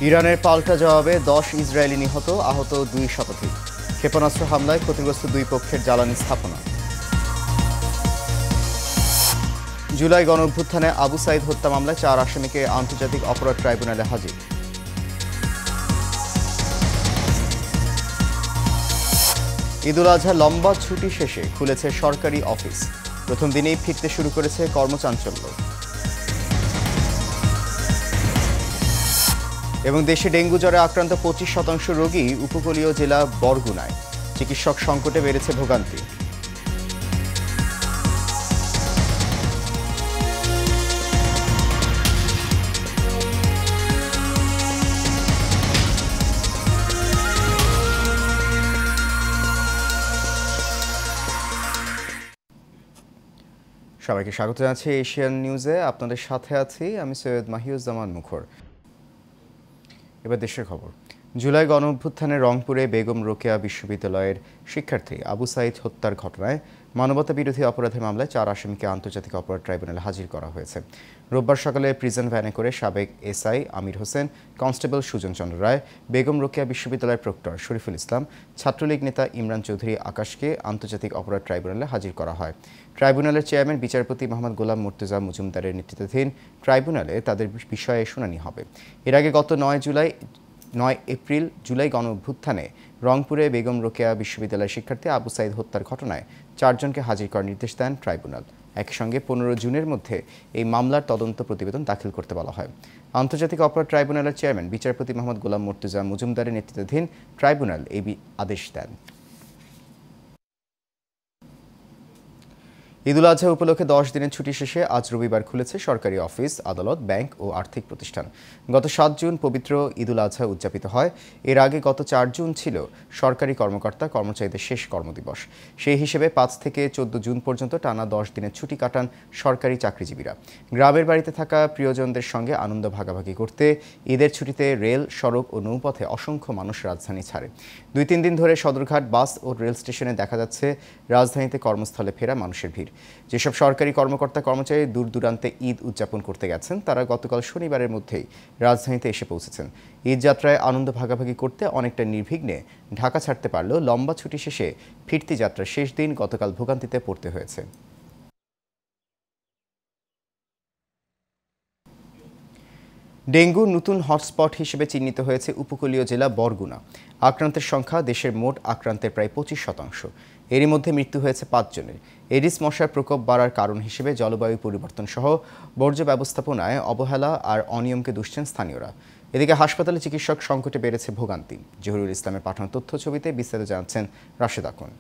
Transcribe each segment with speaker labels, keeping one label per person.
Speaker 1: ইরানের পাল্টা জবাবে 10 ইসরায়েলি নিহত, আহত 2 শতাধিক। ক্ষেপণাস্ত্র হামলায় ক্ষতিগ্রস্ত দুই পক্ষের জ্বালানি স্থাপনা। জুলাই গণঅভ্যুত্থানে আবু সাইদ হত্যা মামলায় 4 আসামিকে আন্তর্জাতিক অপরাধ ট্রাইব্যুনালে হাজির। ঈদুল আজহা লম্বা ছুটি শেষে খুলেছে সরকারি অফিস। প্রথম দিনেই ফিরতে শুরু করেছে কর্মচাঞ্চল্য। এবং দেশে ডেঙ্গু জ্বরে আক্রান্ত 25% রোগী উপকূলীয় জেলা বরগুনায়। চিকিৎসক সংকটে বেড়েছে ভোগান্তি। সবাইকে স্বাগত জানাচ্ছি এশিয়ান নিউজে। আপনাদের সাথে আছি আমি সৈয়দ মাহিউজ্জামান মুখর। এবার দেশের খবর। জুলাই গণঅভ্যুত্থানে রংপুরে বেগম রোকেয়া বিশ্ববিদ্যালয়ের শিক্ষার্থী আবু সাইদ হত্যার ঘটনায় মানবতা বিরোধী অপরাধের মামলায় 4 আসামিকে আন্তর্জাতিক অপরাধ ট্রাইব্যুনালে হাজির করা হয়েছে। রোববার সকালে প্রিজন ভ্যানে করে সাবেক এসআই আমির হোসেন, কনস্টেবল সুজন চন্দ্র রায়, বেগম রোকেয়া বিশ্ববিদ্যালয়ের প্রক্টর শরীফুল ইসলাম, ছাত্রলীগ নেতা ইমরান চৌধুরী আকাশকে আন্তর্জাতিক অপরাধ ট্রাইব্যুনালে হাজির করা হয়। ট্রাইব্যুনালের চেয়ারম্যান বিচারপতি মোহাম্মদ গোলাম মুর্তজা মজুমদারের নেতৃত্বাধীন ট্রাইব্যুনালে তাদের বিষয়ে শুনানি হবে। এর আগে গত 9 এপ্রিল জুলাই গণঅভ্যুত্থানে রংপুরে বেগম রোকেয়া বিশ্ববিদ্যালয়ের শিক্ষার্থী আবু সাইদ হত্যার ঘটনায় 4 জনকে হাজির করার নির্দেশ দেন ট্রাইব্যুনাল। একই সঙ্গে 15 জুনের মধ্যে এই মামলার তদন্ত প্রতিবেদন দাখিল করতে বলা হয়। আন্তর্জাতিক অপরাধ ট্রাইব্যুনালের চেয়ারম্যান বিচারপতি মোহাম্মদ গোলাম মুর্তজা মজুমদারের নেতৃত্বাধীন ট্রাইব্যুনাল এই আদেশ দেন। ঈদুল আজহা উপলক্ষে 10 দিনের ছুটি শেষে আজ রবিবার খুলেছে সরকারি অফিস, আদালত, ব্যাংক ও আর্থিক প্রতিষ্ঠান। গত 7 জুন পবিত্র ঈদুল আজহা উদযাপিত হয়। এর আগে গত 4 জুন ছিল সরকারি কর্মকর্তা কর্মচারীদের শেষ কর্মদিবস। সেই হিসেবে 5 থেকে 14 জুন পর্যন্ত টানা 10 দিনের ছুটি কাটান সরকারি চাকরিজীবীরা। গ্রামের বাড়িতে থাকা প্রিয়জনদের সঙ্গে আনন্দ ভাগাভাগি করতে ঈদের ছুটিতে রেল, সড়ক ও নৌপথে অসংখ্য মানুষ রাজধানী ছাড়ে। 2-3 দিন ধরে সদরঘাট, বাস ও রেল স্টেশনে দেখা যাচ্ছে রাজধানীতে কর্মস্থলে ফেরা মানুষের ভিড়। যেসব সরকারি কর্মকর্তা কর্মচারী দূর দূরান্তে ঈদ উদযাপন করতে গেছেন, তারা গতকাল শনিবারের মধ্যেই রাজধানীতে এসে পৌঁছেছেন। ঈদ যাত্রায় আনন্দ ভাগাভাগি করতে অনেকটা নির্বিঘ্নে ঢাকা ছাড়তে পারলেও লম্বা ছুটি শেষে ফিরতি যাত্রার শেষ দিন গতকাল ভোগান্তিতে পড়তে হয়েছে। ডেঙ্গুর নতুন হটস্পট হিসেবে চিহ্নিত হয়েছে উপকূলীয় জেলা বরগুনা। আক্রান্তের সংখ্যা দেশের মোট আক্রান্তের প্রায় 25%। এরই মধ্যে মৃত্যু হয়েছে 5 জনের। এডিস মশার প্রকোপ বাড়ার কারণ হিসেবে জলবায়ু পরিবর্তন সহ বর্জ্য ব্যবস্থাপনায় অবহেলা আর অনিয়মকে দুষছেন স্থানীয়রা। এদিকে হাসপাতালে চিকিৎসক সংকটে বেড়েছে ভোগান্তি। জহুরুল ইসলামের পাঠানো তথ্য ছবিতে বিস্তারিত জানাচ্ছেন রাশেদ আকুন।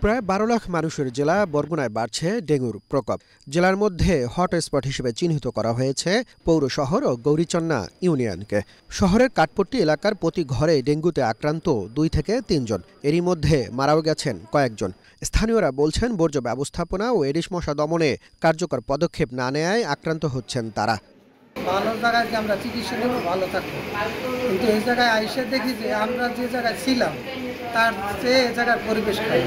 Speaker 2: প্রায় 12 লাখ মানুষের জেলা বরগুনায় বাড়ছে ডেঙ্গুর প্রকোপ। জেলার মধ্যে হটস্পট হিসেবে চিহ্নিত করা হয়েছে পৌর শহর ও গৌরীচন্না ইউনিয়নকে। শহরের কাঠপট্টি এলাকার প্রতি ঘরে ডেঙ্গুতে আক্রান্ত 2 থেকে 3 জন। এরই মধ্যে মারাও গেছেন কয়েকজন। স্থানীয়রা বলছেন, বর্জ্য ব্যবস্থাপনা ও এডিস মশা দমনে কার্যকর পদক্ষেপ না নেয়ায় আক্রান্ত হচ্ছেন তারা।
Speaker 3: ভালো জায়গায় আমরা চিকিৎসা নেব, ভালো থাকবো, কিন্তু এই জায়গায় আইসে দেখি যে আমরা যে জায়গায় ছিলাম তার চেয়ে এই জায়গার পরিবেশ খাই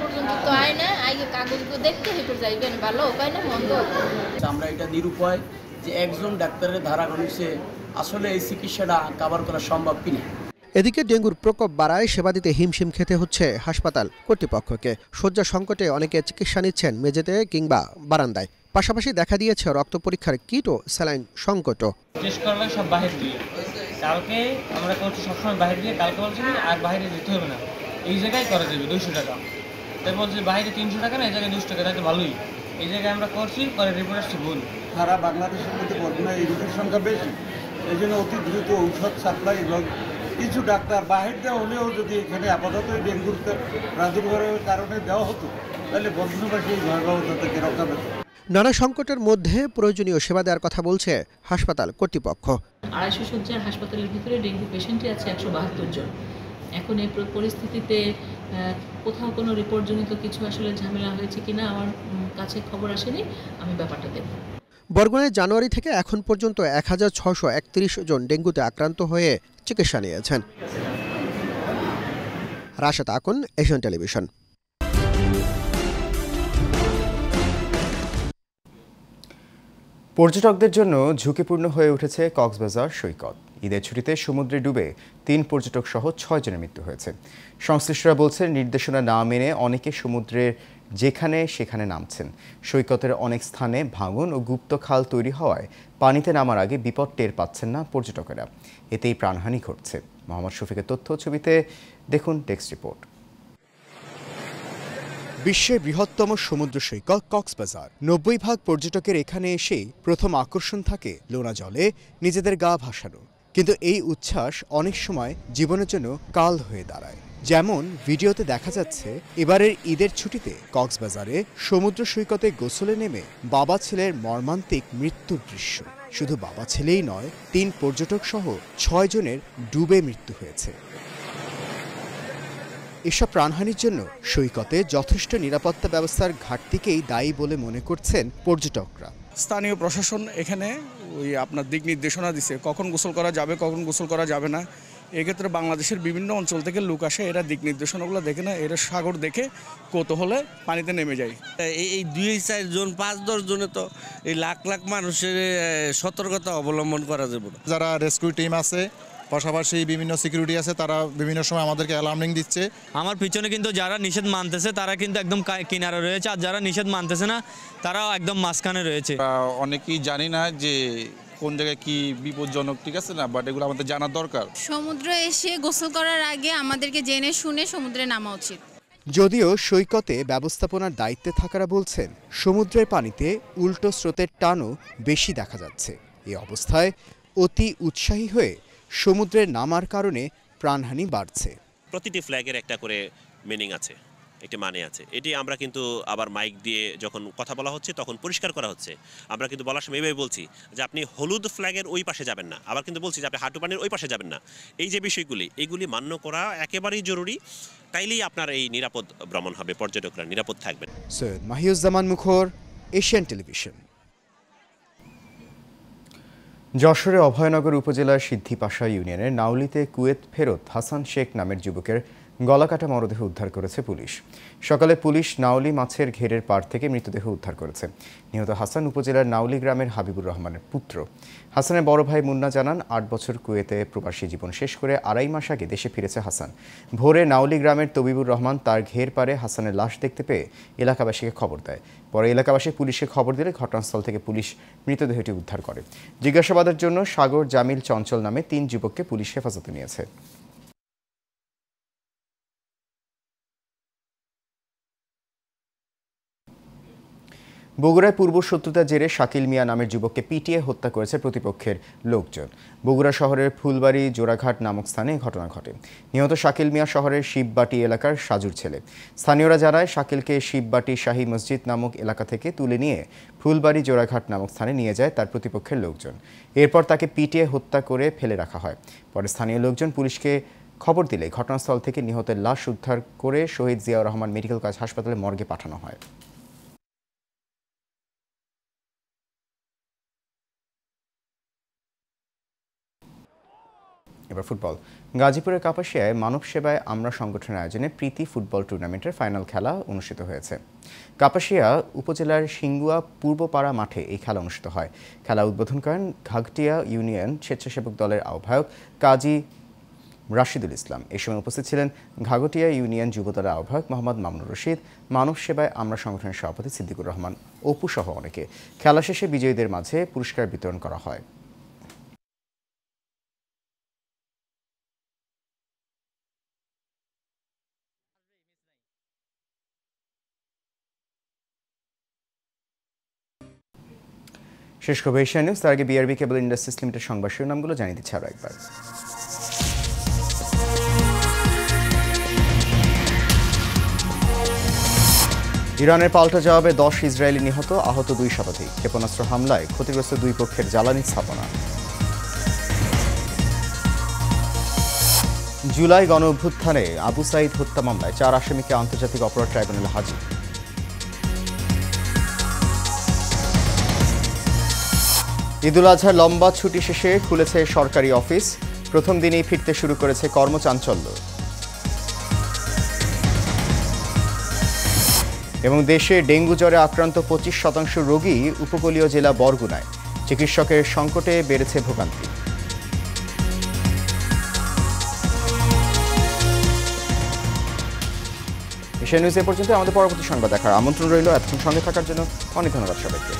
Speaker 4: পর্যন্ত তো আয় না, আগে কাগজগুলো দেখতে হেঁটে যাইবেন, ভালো উপায় না মন্দ।
Speaker 5: আমরা এটা নিরুপায় যে একজন ডাক্তারের ধারা অনুযায়ী আসলে এই চিকিৎসাটা কভার করা সম্ভব কিনা।
Speaker 2: এদিকে ডেঙ্গুর প্রকোপ বাড়ায় সেবা দিতে হিমশিম খেতে হচ্ছে হাসপাতাল কর্তৃপক্ষকে। শয্যা সংকটে অনেকে চিকিৎসা নিচ্ছেন মেঝেতে কিংবা বারান্দায়। পাশাপাশি দেখা দিয়েছে রক্ত পরীক্ষার কিট ও স্যালাইন সংকটও।
Speaker 6: টেস্ট করলে সব বাহির দিয়ে, কালকে আমরা করছি সবসময় বাহির দিয়ে, কালকে বলছি আর বাইরে যেতে হবে না, এই জায়গায় করা যাবে 200 টাকা। তাই বলছে বাইরে 300 টাকা না, এই জায়গায় 200 টাকা, তাই ভালোই। এই জায়গায় আমরা করছি, পরে রিপোর্ট আসছে ভুল।
Speaker 7: সারা বাংলাদেশের মধ্যে বর্তমানে এই রোগীর সংখ্যা বেশি, এই জন্য অতি দ্রুত ঔষধ সাপ্লাই এবং কিছু ডাক্তার বাহির দেওয়া হলেও যদি এখানে আপাতত ডেঙ্গুর প্রাদুর্ভাবের কারণে দেওয়া হতো, তাহলে বর্ধমানবাসী এই ভয়াবহতা থেকে রক্ষা পেত।
Speaker 2: নানা সংকটের মধ্যে প্রয়োজনীয় সেবা দেওয়ার কথা বলছে হাসপাতাল কর্তৃপক্ষ।
Speaker 8: 250 শয্যার হাসপাতালের ভিতরে ডেঙ্গু পেশেন্টই আছে 172 জন। এখন এই পরিস্থিতিতে কোথাও কোনো রিপোর্টজনিত কিছু আসলে ঝামেলা হয়েছে কিনা আমার কাছে খবর আসেনি, আমি ব্যাপারটা দেখব।
Speaker 2: বরগুনায় জানুয়ারি থেকে এখন পর্যন্ত 1631 জন ডেঙ্গুতে আক্রান্ত হয়ে চিকিৎসা নিয়েছেন। Rashed Akun, Asian television.
Speaker 1: পর্যটকদের জন্য ঝুঁকিপূর্ণ হয়ে উঠেছে কক্সবাজার সৈকত। ঈদের ছুটিতে সমুদ্রে ডুবে 3 পর্যটক সহ 6 জনের মৃত্যু হয়েছে। সংশ্লিষ্টরা বলছেন, নির্দেশনা না মেনে অনেকে সমুদ্রের যেখানে সেখানে নামছেন। সৈকতের অনেক স্থানে ভাঙন ও গুপ্ত খাল তৈরি হওয়ায় পানিতে নামার আগে বিপদ টের পাচ্ছেন না পর্যটকেরা। এতেই প্রাণহানি ঘটছে। মোহাম্মদ শফিকের তথ্য ছবিতে দেখুন টেক্সট রিপোর্ট। বিশ্বের বৃহত্তম সমুদ্র সৈকত কক্সবাজার। 90% পর্যটকের এখানে এসেই প্রথম আকর্ষণ থাকে লোনা জলে নিজেদের গা ভাসানো। কিন্তু এই উচ্ছ্বাস অনেক সময় জীবনের জন্য কাল হয়ে দাঁড়ায়। যেমন ভিডিওতে দেখা যাচ্ছে, এবারের ঈদের ছুটিতে কক্সবাজারে সমুদ্র সৈকতে গোসলে নেমে বাবা ছেলের মর্মান্তিক মৃত্যুর দৃশ্য। শুধু বাবা ছেলেই নয়, 3 পর্যটক সহ 6 জনের ডুবে মৃত্যু হয়েছে। এসব প্রাণহানির জন্য সৈকতে যথেষ্ট নিরাপত্তা ব্যবস্থার ঘাটতিকেই দায়ী বলে মনে করছেন পর্যটকরা।
Speaker 9: স্থানীয় প্রশাসন এখানে আপনার দিক নির্দেশনা দিছে, কখন গোসল করা যাবে, কখন গোসল করা যাবে না। এক্ষেত্রে বাংলাদেশের বিভিন্ন অঞ্চল থেকে লোক আসে, এরা দিক নির্দেশনাগুলো দেখে না, এরা সাগর দেখে কৌতূহলে পানিতে নেমে যায়।
Speaker 10: এই 2-4 জন 5-10 জনে তো এই লাখ লাখ মানুষের সতর্কতা অবলম্বন করা যাবে না।
Speaker 11: যারা রেস্কিউ টিম আছে, পাশাপাশি বিভিন্ন সিকিউরিটি আছে, তারা বিভিন্ন সময় আমাদেরকে অ্যালার্মিং দিচ্ছে।
Speaker 12: আমার পিছনে কিন্তু যারা নিষেধ মানতেছে তারা কিন্তু একদম কিনারে রয়েছে, আর যারা নিষেধ মানতেছে না তারাও একদম মাঝখানে রয়েছে।
Speaker 13: অনেকেই জানি না যে কোন জায়গায় কি বিপজ্জনক, ঠিক আছে না, বাট এগুলো আমাদের জানার দরকার।
Speaker 14: সমুদ্র এসে গোসল করার আগে আমাদেরকে জেনে শুনে সমুদ্রে নামা উচিত।
Speaker 1: যদিও সৈকতে ব্যবস্থাপনার দায়িত্বে থাকারা বলছেন, সমুদ্রের পানিতে উল্টো স্রোতের টানও বেশি দেখা যাচ্ছে। এই অবস্থায় অতি উৎসাহী হয়ে সমুদ্রে নামার কারণে প্রাণহানি বাড়ছে।
Speaker 15: প্রতিটি ফ্ল্যাগের একটা করে মিনিং আছে, একটি মানে আছে। এটি আমরা কিন্তু আবার মাইক দিয়ে যখন কথা বলা হচ্ছে তখন পরিষ্কার করা হচ্ছে। আমরা কিন্তু বলার সময় এইভাবে বলছি যে আপনি হলুদ ফ্ল্যাগের ওই পাশে যাবেন না, আবার কিন্তু বলছি যে আপনি হাঁটু পানির ওই পাশে যাবেন না। এই যে বিষয়গুলি, এগুলি মান্য করা একেবারেই জরুরি। তাইলেই আপনার এই নিরাপদ ভ্রমণ হবে, পর্যটকরা নিরাপদ থাকবেন।
Speaker 1: সৈয়দ মাহিউজ্জামান মুখর, এশিয়ান টেলিভিশন। যশোরে অভয়নগর উপজেলার সিদ্ধিপাশা ইউনিয়নের নাউলিতে কুয়েত ফেরত হাসান শেখ নামের যুবকের গলাকাটা মরদেহ উদ্ধার করেছে পুলিশ। সকালে পুলিশ নাউলি মাছের ঘেরের পাড় থেকে মৃতদেহ উদ্ধার করেছে। নিহত হাসান উপজেলার নাউলি গ্রামের হাবিবুর রহমানের পুত্র। হাসানের বড় ভাই মুন্না জানান, 8 বছর কুয়েতে প্রবাসী জীবন শেষ করে 2.5 মাস আগে দেশে ফিরেছে হাসান। ভোরে নাউলি গ্রামের তবিবুর রহমান তার ঘের পাড়ে হাসানের লাশ দেখতে পেয়ে এলাকাবাসীকে খবর দেয়। পরে এলাকাবাসী পুলিশকে খবর দিলে ঘটনাস্থল থেকে পুলিশ মৃতদেহটি উদ্ধার করে। জিজ্ঞাসাবাদের জন্য সাগর, জামিল, চঞ্চল নামে 3 যুবককে পুলিশ হেফাজতে নিয়েছে। বগুড়ায় পূর্ব শত্রুতার জেরে শাকিল মিয়া নামের যুবককে পিটিয়ে হত্যা করেছে প্রতিপক্ষের লোকজন। বগুড়া শহরের ফুলবাড়ি জোড়াঘাট নামক স্থানে ঘটনা ঘটে। নিহত শাকিল মিয়া শহরের শিববাটি এলাকার সাজুর ছেলে। স্থানীয়রা জানায়, শাকিলকে শিববাটি শাহী মসজিদ নামক এলাকা থেকে তুলে নিয়ে ফুলবাড়ি জোড়াঘাট নামক স্থানে নিয়ে যায় তার প্রতিপক্ষের লোকজন। এরপর তাকে পিটিয়ে হত্যা করে ফেলে রাখা হয়। পরে স্থানীয় লোকজন পুলিশকে খবর দিলে ঘটনাস্থল থেকে নিহতের লাশ উদ্ধার করে শহীদ জিয়াউর রহমান মেডিকেল কলেজ হাসপাতালে মর্গে পাঠানো হয়। এবার ফুটবল। গাজীপুরের কাপাসিয়ায় মানব সেবায় আমরা সংগঠনের আয়োজনে প্রীতি ফুটবল টুর্নামেন্টের ফাইনাল খেলা অনুষ্ঠিত হয়েছে। কাপাসিয়া উপজেলার সিঙ্গুয়া পূর্বপাড়া মাঠে এই খেলা অনুষ্ঠিত হয়। খেলা উদ্বোধন করেন ঘাগটিয়া ইউনিয়ন স্বেচ্ছাসেবক দলের আহ্বায়ক কাজী রাশিদুল ইসলাম। এই সময় উপস্থিত ছিলেন ঘাগটিয়া ইউনিয়ন যুবদলের আহ্বায়ক মোহাম্মদ মামুনুর রশিদ, মানব সেবায় আমরা সংগঠনের সভাপতি সিদ্দিকুর রহমান অপু সহ অনেকে। খেলা শেষে বিজয়ীদের মাঝে পুরস্কার বিতরণ করা হয়। শেষ খবর এশিয়া নিউজ। তার আগে বিআরবি কেবল ইন্ডাস্ট্রিজ লিমিটেড সংবাদ শিরোনামগুলো জানিয়ে দিচ্ছে আরও একবার। ইরানের পাল্টা জবাবে 10 ইসরায়েলি নিহত, আহত 2 শতাধিক। ক্ষেপণাস্ত্র হামলায় ক্ষতিগ্রস্ত 2 পক্ষের জ্বালানি স্থাপনা। জুলাই গণ অভ্যুত্থানে আবু সাইদ হত্যা মামলায় 4 আসামিকে আন্তর্জাতিক অপরাধ ট্রাইব্যুনালে হাজির। ঈদুল আজহার লম্বা ছুটি শেষে খুলেছে সরকারি অফিস। প্রথম দিনেই ফিরতে শুরু করেছে কর্মচাঞ্চল্য। এবং দেশে ডেঙ্গু জ্বরে আক্রান্ত 25% রোগী উপকূলীয় জেলা বরগুনায়। চিকিৎসকের সংকটে বেড়েছে ভোগান্তি। এশিয়া নিউজ এ পর্যন্ত। আমাদের পরবর্তী সংবাদ দেখার আমন্ত্রণ রইল। এতক্ষণ সঙ্গে থাকার জন্য অনেক ধন্যবাদ সবাইকে।